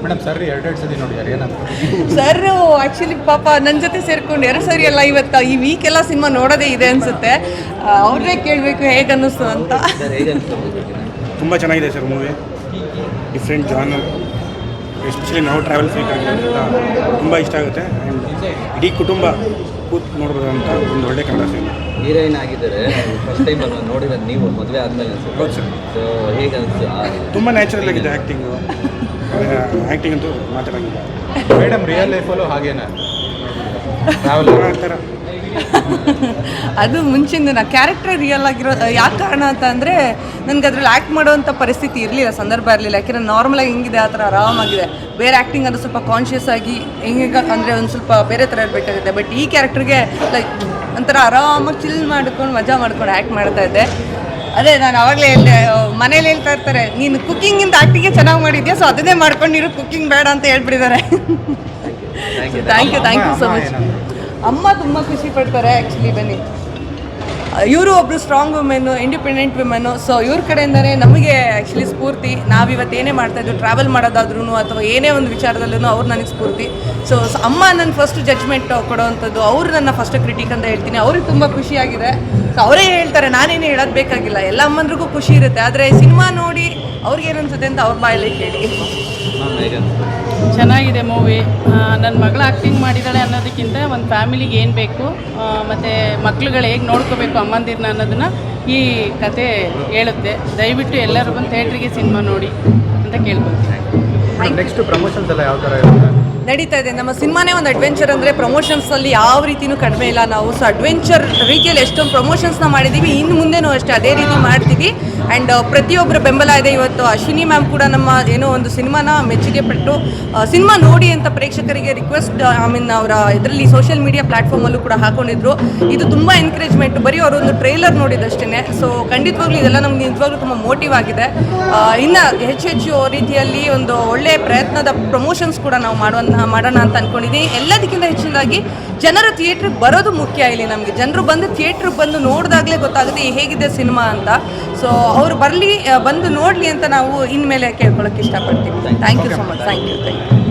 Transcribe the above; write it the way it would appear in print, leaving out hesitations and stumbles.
Madam sir ಎರಡು ಸತಿ ನೋಡಿದ್ದಾರೆ ಏನಂತ ಸರ್ ಆ್ಯಕ್ಚುಲಿ ಪಾಪ ನನ್ನ ಜೊತೆ ಸೇರ್ಕೊಂಡು 2 ಸರಿ ಎಲ್ಲ ಇವತ್ತು ಈ ವೀಕ್ ಎಲ್ಲ ಸಿನಿಮಾ ನೋಡೋದೇ ಇದೆ ಅನಿಸುತ್ತೆ. ಅವ್ರನ್ನೇ ಕೇಳಬೇಕು ಹೇಗೆ ಅನ್ನಿಸ್ತು ಅಂತ. ತುಂಬ ಚೆನ್ನಾಗಿದೆ sir movie. Different genre, especially ನಾವು ಟ್ರಾವೆಲ್ ಬೇಕಾಗಿರೋದ್ರಿಂದ ತುಂಬ ಇಷ್ಟ ಆಗುತ್ತೆ. ಆ್ಯಂಡ್ ಇಡೀ ಕುಟುಂಬ ಕೂತ್ ನೋಡ್ಬೋದಂತ ಒಂದು ಒಳ್ಳೆ ಕನ್ನಡ ಸಿನಿಮಾ. ಹೀರೋಯಿನ್ ಆಗಿದ್ದಾರೆ, ಫಸ್ಟ್ ಟೈಮ್ ನೋಡಿರೋದು ನೀವು ಮದುವೆ ಆದಮೇಲೆ ಅನ್ಸುತ್ತೆ. ಹೌದು ಸರ್. ಸೊ ಹೇಗೆ ಅನಿಸ್ತು? ತುಂಬ ನ್ಯಾಚುರಲ್ ಆಗಿದೆ ಆ್ಯಕ್ಟಿಂಗು. ಆ್ಯಕ್ಟಿಂಗ್ ಅಂತೂ ಮಾತಾಡೋಂಗಿಲ್ಲ. ಮೇಡಮ್ ರಿಯಲ್ ಲೈಫಲ್ಲೂ ಹಾಗೇನಾ ಟ್ರಾವೆಲ್ ಆ ಥರ ಅದು ಮುಂಚಿಂದ ಕ್ಯಾರೆಕ್ಟರ್ ರಿಯಲ್ ಆಗಿರೋ ಯಾಕೆ ಕಾರಣ ಅಂತ ಅಂದರೆ ನನಗೆ ಅದ್ರಲ್ಲಿ ಆ್ಯಕ್ಟ್ ಮಾಡೋವಂಥ ಪರಿಸ್ಥಿತಿ ಇರಲಿಲ್ಲ, ಸಂದರ್ಭ ಇರಲಿಲ್ಲ. ಯಾಕೆಂದರೆ ನಾರ್ಮಲಾಗಿ ಹೆಂಗಿದೆ ಆ ಥರ ಆರಾಮಾಗಿದೆ. ಬೇರೆ ಆ್ಯಕ್ಟಿಂಗ್ ಅಂದರೆ ಸ್ವಲ್ಪ ಕಾನ್ಷಿಯಸ್ ಆಗಿ ಹೆಂಗೆ ಅಂದರೆ ಒಂದು ಸ್ವಲ್ಪ ಬೇರೆ ಥರ ಇರಬೇಕಾಗುತ್ತೆ. ಬಟ್ ಈ ಕ್ಯಾರೆಕ್ಟರ್ಗೆ ಲೈಕ್ ಒಂಥರ ಆರಾಮಾಗಿ ಚಿಲ್ ಮಾಡ್ಕೊಂಡು ಮಜಾ ಮಾಡ್ಕೊಂಡು ಆ್ಯಕ್ಟ್ ಮಾಡ್ತಾ ಇದ್ದೆ. ಅದೇ ನಾನು ಆವಾಗಲೇ ಹೇಳಿದೆ, ಮನೇಲಿ ಹೇಳ್ತಾ ಇರ್ತಾರೆ ನೀನು ಕುಕ್ಕಿಂಗಿಂದ ಆ್ಯಕ್ಟಿಂಗೇ ಚೆನ್ನಾಗಿ ಮಾಡಿದ್ಯಾ, ಸೊ ಅದನ್ನೇ ಮಾಡ್ಕೊಂಡು ನೀನು ಕುಕ್ಕಿಂಗ್ ಬೇಡ ಅಂತ ಹೇಳ್ಬಿಟ್ಟಿದ್ದಾರೆ. Thank you so much. ಅಮ್ಮ ತುಂಬ ಖುಷಿ ಪಡ್ತಾರೆ ಆ್ಯಕ್ಚುಲಿ. ಬನ್ನಿ, ಇವರು ಒಬ್ಬರು strong women, independent women. So ಇವ್ರ ಕಡೆಯಿಂದನೇ ನಮಗೆ ಆ್ಯಕ್ಚುಲಿ ಸ್ಫೂರ್ತಿ. ನಾವಿವತ್ತು ಏನೇ ಮಾಡ್ತಾಯಿದ್ವಿ, ಟ್ರಾವೆಲ್ ಮಾಡೋದಾದ್ರೂ ಅಥವಾ ಏನೇ ಒಂದು ವಿಚಾರದಲ್ಲೂ ಅವ್ರು ನನಗೆ ಸ್ಫೂರ್ತಿ. ಸೊ ಅಮ್ಮ ನನ್ನ ಫಸ್ಟ್ ಜಡ್ಜ್ಮೆಂಟ್ ಕೊಡೋವಂಥದ್ದು, ಅವರು ನನ್ನ ಫಸ್ಟ್ ಕ್ರಿಟಿಕ್ ಅಂತ ಹೇಳ್ತೀನಿ. ಅವ್ರಿಗೆ ತುಂಬ ಖುಷಿಯಾಗಿದೆ. ಸೊ ಅವರೇ ಹೇಳ್ತಾರೆ, ನಾನೇನು ಹೇಳೋದು ಬೇಕಾಗಿಲ್ಲ, ಎಲ್ಲ ಅಮ್ಮಂದ್ರಿಗೂ ಖುಷಿ ಇರುತ್ತೆ. ಆದರೆ ಸಿನಿಮಾ ನೋಡಿ ಅವ್ರಿಗೇನು ಅನ್ಸುತ್ತೆ ಅಂತ ಅವ್ರ ಬಾಯಲ್ಲಿ ಕೇಳಿ. ಚೆನ್ನಾಗಿದೆ ಮೂವಿ. ನನ್ನ ಮಗಳು ಆ್ಯಕ್ಟಿಂಗ್ ಮಾಡಿದ್ದಾಳೆ ಅನ್ನೋದಕ್ಕಿಂತ ಒಂದು ಫ್ಯಾಮಿಲಿಗೆ ಏನು ಬೇಕು ಮತ್ತು ಮಕ್ಳುಗಳು ಹೇಗೆ ನೋಡ್ಕೋಬೇಕು ಅಮ್ಮಂದಿರನ್ನ ಅನ್ನೋದನ್ನು ಈ ಕತೆ ಹೇಳುತ್ತೆ. ದಯವಿಟ್ಟು ಎಲ್ಲರೂ ಬಂದು ಥಿಯೇಟ್ರಿಗೆ ಸಿನಿಮಾ ನೋಡಿ ಅಂತ ಕೇಳ್ಕೊತೀನಿ. ನೆಕ್ಸ್ಟ್ ಪ್ರಮೋಷನ್ಸ್ ಎಲ್ಲ ಯಾವ ಥರ ಇರುತ್ತೆ? ನಡೀತಾ ಇದೆ. ನಮ್ಮ ಸಿನಿಮಾನೇ ಒಂದು ಅಡ್ವೆಂಚರ್ ಅಂದರೆ ಪ್ರಮೋಷನ್ಸಲ್ಲಿ ಯಾವ ರೀತಿಯೂ ಕಡಿಮೆ ಇಲ್ಲ ನಾವು. ಸೊ ಅಡ್ವೆಂಚರ್ ರೀತಿಯಲ್ಲಿ ಎಷ್ಟೊಂದು ಪ್ರಮೋಷನ್ಸ್ನ ಮಾಡಿದ್ದೀವಿ, ಇನ್ನು ಮುಂದೆನೂ ಅಷ್ಟೇ ಅದೇ ರೀತಿ ಮಾಡ್ತೀವಿ. ಆ್ಯಂಡ್ ಪ್ರತಿಯೊಬ್ಬರ ಬೆಂಬಲ ಇದೆ. ಇವತ್ತು ಅಶ್ವಿನಿ ಮ್ಯಾಮ್ ಕೂಡ ನಮ್ಮ ಏನೋ ಒಂದು ಸಿನಿಮಾನ ಮೆಚ್ಚುಗೆ ಪಟ್ಟು ಸಿನಿಮಾ ನೋಡಿ ಅಂತ ಪ್ರೇಕ್ಷಕರಿಗೆ ರಿಕ್ವೆಸ್ಟ್ ಅವರ ಇದರಲ್ಲಿ ಸೋಷಿಯಲ್ ಮೀಡಿಯಾ ಪ್ಲ್ಯಾಟ್ಫಾರ್ಮಲ್ಲೂ ಕೂಡ ಹಾಕೊಂಡಿದ್ರು. ಇದು ತುಂಬ ಎನ್ಕರೇಜ್ಮೆಂಟ್. ಬರೀ ಅವರೊಂದು ಟ್ರೈಲರ್ ನೋಡಿದಷ್ಟೇ. ಸೊ ಖಂಡಿತವಾಗ್ಲೂ ಇದೆಲ್ಲ ನಮ್ಗೆ ನಿಜವಾಗ್ಲೂ ತುಂಬ ಮೋಟಿವ್ ಆಗಿದೆ. ಇನ್ನು ಹೆಚ್ಚು ರೀತಿಯಲ್ಲಿ ಒಂದು ಒಳ್ಳೆಯ ಪ್ರಯತ್ನದ ಪ್ರಮೋಷನ್ಸ್ ಕೂಡ ನಾವು ಮಾಡೋಣ ಅಂತ ಅಂದ್ಕೊಂಡಿದ್ದೀನಿ. ಎಲ್ಲದಕ್ಕಿಂತ ಹೆಚ್ಚಿನದಾಗಿ ಜನರು ಥಿಯೇಟ್ರಿಗೆ ಬರೋದು ಮುಖ್ಯ. ಇಲ್ಲಿ ನಮಗೆ ಜನರು ಬಂದು ಥಿಯೇಟ್ರಿಗೆ ಬಂದು ನೋಡಿದಾಗಲೇ ಗೊತ್ತಾಗುತ್ತೆ ಹೇಗಿದೆ ಸಿನಿಮಾ ಅಂತ. ಸೊ ಅವರು ಬಂದು ನೋಡಲಿ ಅಂತ ನಾವು ಇನ್ಮೇಲೆ ಕೇಳ್ಕೊಳ್ಳೋಕ್ಕೆ ಇಷ್ಟಪಡ್ತೀವಿ. Thank you so much. Thank you.